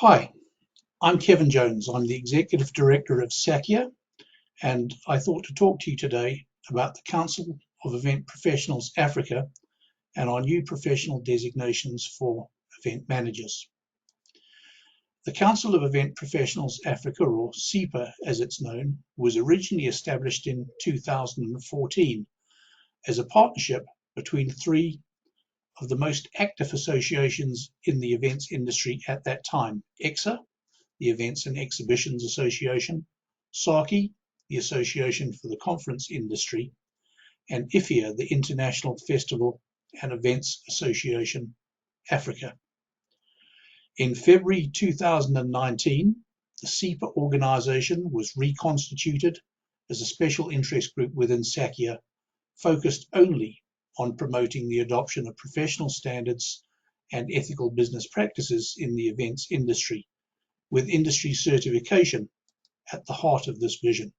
Hi, I'm Kevin Jones. I'm the Executive Director of SACIA, and I thought to talk to you today about the Council of Event Professionals Africa and our new professional designations for event managers. The Council of Event Professionals Africa, or CEPA as it's known, was originally established in 2014 as a partnership between three of the most active associations in the events industry at that time: EXA, the Events and Exhibitions Association, SACIA, the Association for the Conference Industry, and IFIA, the International Festival and Events Association, Africa. In February 2019, the CEPA organization was reconstituted as a special interest group within SACIA, focused only on promoting the adoption of professional standards and ethical business practices in the events industry, with industry certification at the heart of this vision.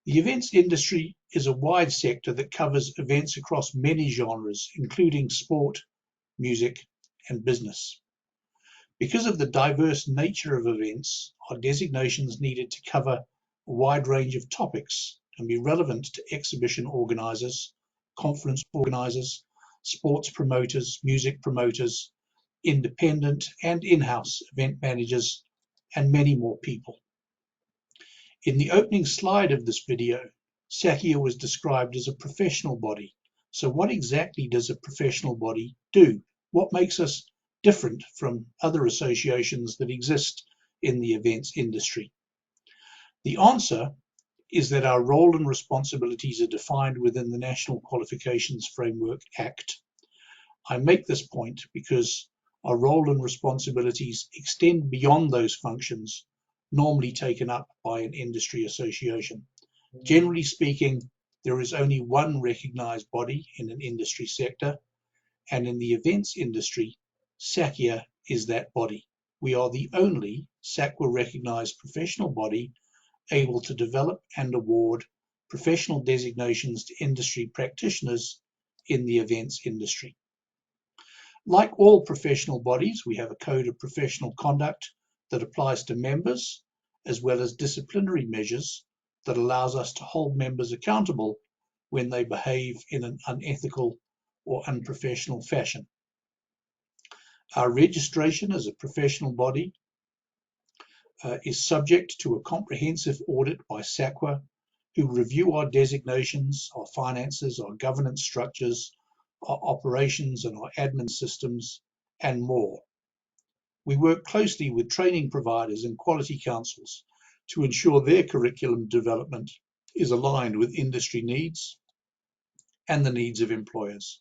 The events industry is a wide sector that covers events across many genres, including sport, music, and business. Because of the diverse nature of events, our designations needed to cover a wide range of topics and be relevant to exhibition organizers, conference organizers, sports promoters, music promoters, independent and in-house event managers, and many more people. In the opening slide of this video, SACIA was described as a professional body. So what exactly does a professional body do? What makes us different from other associations that exist in the events industry? The answer is that our role and responsibilities are defined within the National Qualifications Framework Act. I make this point because our role and responsibilities extend beyond those functions normally taken up by an industry association. Generally speaking, there is only one recognized body in an industry sector, and in the events industry, SACIA is that body. We are the only SACIA recognized professional body able to develop and award professional designations to industry practitioners in the events industry. Like all professional bodies, we have a code of professional conduct that applies to members, as well as disciplinary measures that allows us to hold members accountable when they behave in an unethical or unprofessional fashion. Our registration as a professional body is subject to a comprehensive audit by SACIA, who review our designations, our finances, our governance structures, our operations and our admin systems, and more. We work closely with training providers and quality councils to ensure their curriculum development is aligned with industry needs and the needs of employers.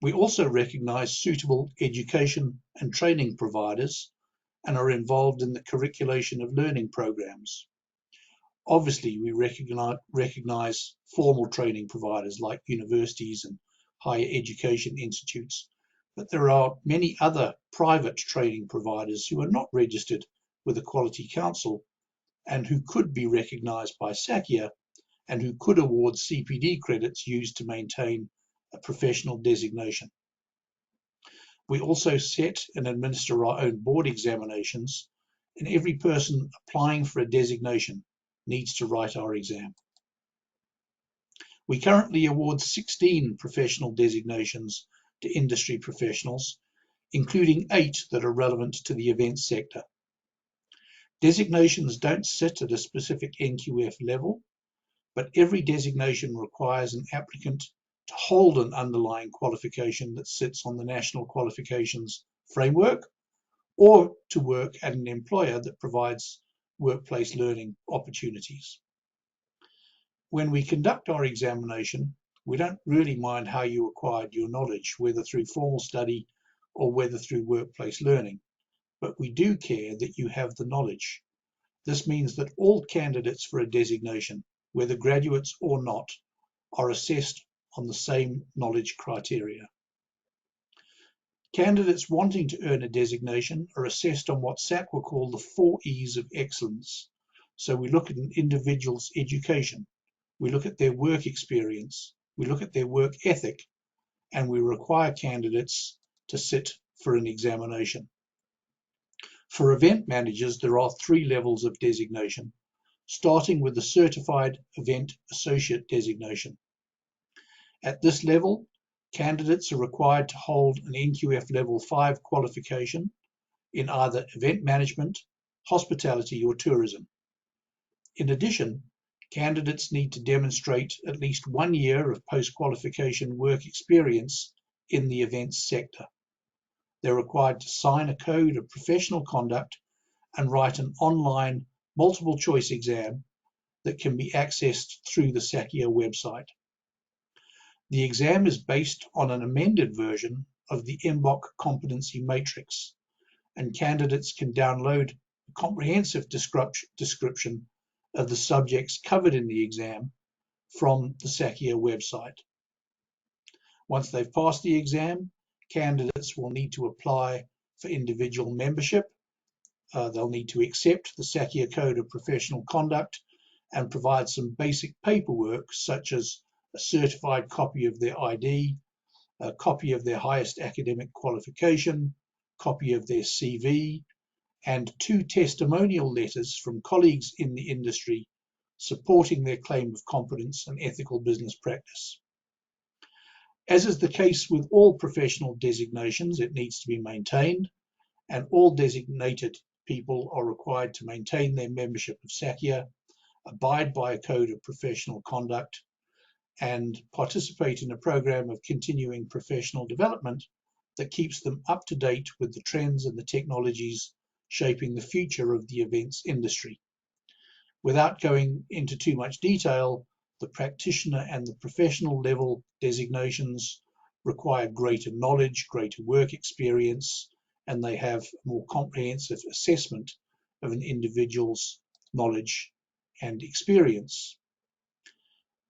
We also recognize suitable education and training providers and are involved in the curriculation of learning programs. Obviously, we recognize formal training providers like universities and higher education institutes, but there are many other private training providers who are not registered with a quality council and who could be recognized by SACIA and who could award CPD credits used to maintain a professional designation. We also set and administer our own board examinations, and every person applying for a designation needs to write our exam. We currently award 16 professional designations to industry professionals, including 8 that are relevant to the events sector. Designations don't sit at a specific NQF level, but every designation requires an applicant to hold an underlying qualification that sits on the National Qualifications Framework, or to work at an employer that provides workplace learning opportunities. When we conduct our examination, we don't really mind how you acquired your knowledge, whether through formal study or whether through workplace learning, but we do care that you have the knowledge. This means that all candidates for a designation, whether graduates or not, are assessed on the same knowledge criteria. Candidates wanting to earn a designation are assessed on what SACIA will call the 4 E's of excellence. So we look at an individual's education, we look at their work experience, we look at their work ethic, and we require candidates to sit for an examination. For event managers, there are 3 levels of designation, starting with the Certified Event Associate designation. At this level, candidates are required to hold an NQF Level 5 qualification in either event management, hospitality, or tourism. In addition, candidates need to demonstrate at least 1 year of post-qualification work experience in the events sector. They're required to sign a code of professional conduct and write an online multiple choice exam that can be accessed through the SACIA website. The exam is based on an amended version of the Mbok competency matrix, and candidates can download a comprehensive description of the subjects covered in the exam from the SACIA website. Once they've passed the exam, candidates will need to apply for individual membership. They'll need to accept the SACIA Code of Professional Conduct and provide some basic paperwork such as a certified copy of their ID, a copy of their highest academic qualification, copy of their CV, and 2 testimonial letters from colleagues in the industry supporting their claim of competence and ethical business practice. As is the case with all professional designations, it needs to be maintained, and all designated people are required to maintain their membership of SACIA, abide by a code of professional conduct, and participate in a program of continuing professional development that keeps them up to date with the trends and the technologies shaping the future of the events industry. Without going into too much detail, the practitioner and the professional level designations require greater knowledge, greater work experience, and they have a more comprehensive assessment of an individual's knowledge and experience.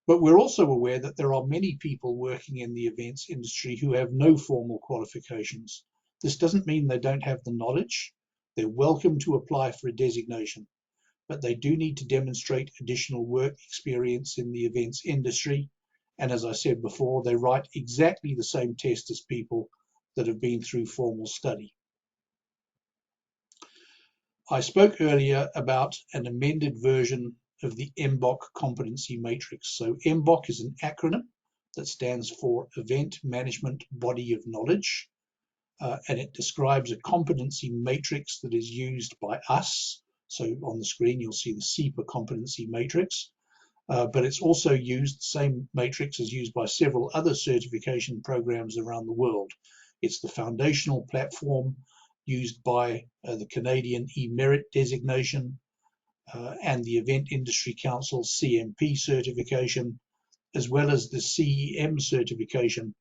But we're also aware that there are many people working in the events industry who have no formal qualifications. This doesn't mean they don't have the knowledge. They're welcome to apply for a designation, but they do need to demonstrate additional work experience in the events industry. And as I said before, they write exactly the same test as people that have been through formal study. I spoke earlier about an amended version of the Mbok competency matrix. So Mbok is an acronym that stands for Event Management Body of Knowledge, and it describes a competency matrix that is used by us. So on the screen you'll see the CEPA competency matrix, but it's also used, the same matrix is used by several other certification programs around the world. It's the foundational platform used by the Canadian e-merit designation and the Event Industry Council CMP certification, as well as the CEM certification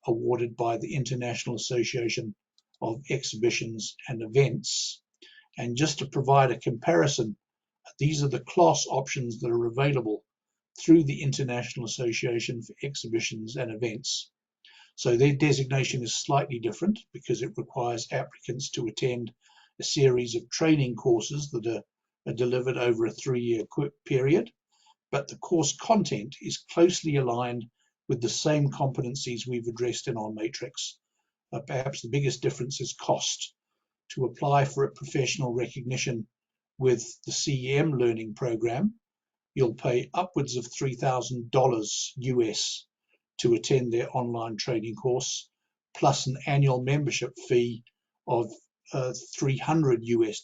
awarded by the International Association of Exhibitions and Events. And just to provide a comparison, these are the class options that are available through the International Association for Exhibitions and Events. So their designation is slightly different because it requires applicants to attend a series of training courses that are delivered over a 3-year period, but the course content is closely aligned with the same competencies we've addressed in our matrix. Perhaps the biggest difference is cost. To apply for a professional recognition with the CEM learning program, you'll pay upwards of $3,000 US to attend their online training course, plus an annual membership fee of $300 US.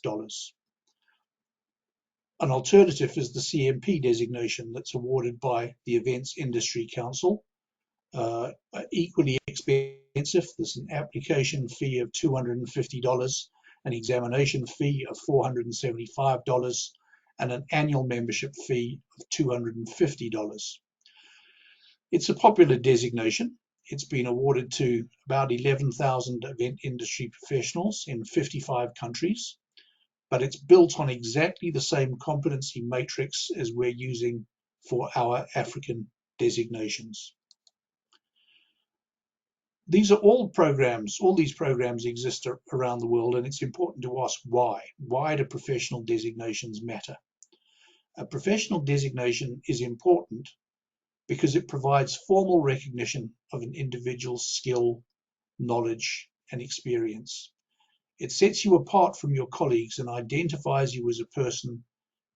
An alternative is the CMP designation that's awarded by the Events Industry Council. Equally expensive. There's an application fee of $250, an examination fee of $475, and an annual membership fee of $250. It's a popular designation. It's been awarded to about 11,000 event industry professionals in 55 countries, but it's built on exactly the same competency matrix as we're using for our African designations. These are all programs, all these programs exist around the world, and it's important to ask why. Why do professional designations matter? A professional designation is important because it provides formal recognition of an individual's skill, knowledge, and experience. It sets you apart from your colleagues and identifies you as a person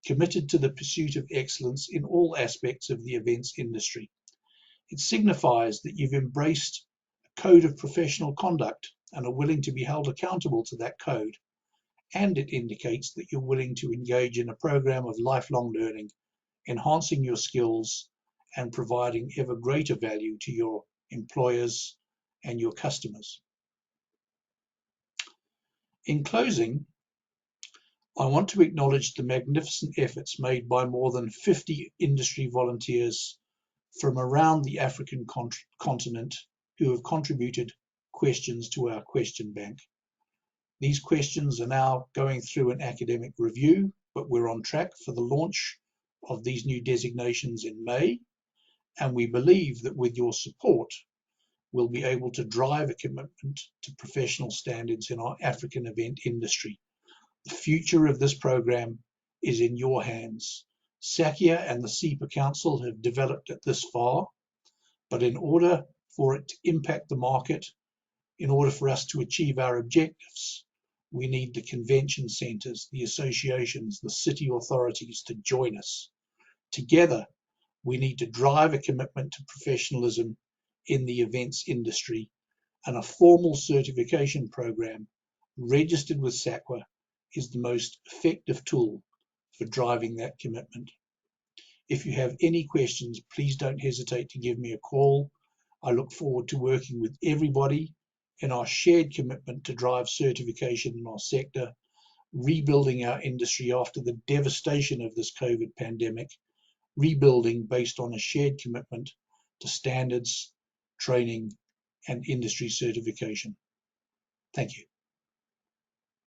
committed to the pursuit of excellence in all aspects of the events industry. It signifies that you've embraced a code of professional conduct and are willing to be held accountable to that code. And it indicates that you're willing to engage in a program of lifelong learning, enhancing your skills and providing ever greater value to your employers and your customers. In closing, I want to acknowledge the magnificent efforts made by more than 50 industry volunteers from around the African continent who have contributed questions to our question bank. These questions are now going through an academic review, but we're on track for the launch of these new designations in May, and we believe that with your support, we'll be able to drive a commitment to professional standards in our African event industry. The future of this program is in your hands. SACIA and the CEPA Council have developed it this far, but in order for it to impact the market, in order for us to achieve our objectives, we need the convention centres, the associations, the city authorities to join us. Together, we need to drive a commitment to professionalism in the events industry, and a formal certification program registered with SACIA is the most effective tool for driving that commitment. If you have any questions, please don't hesitate to give me a call. I look forward to working with everybody in our shared commitment to drive certification in our sector, rebuilding our industry after the devastation of this COVID pandemic, rebuilding based on a shared commitment to standards, training, and industry certification. Thank you.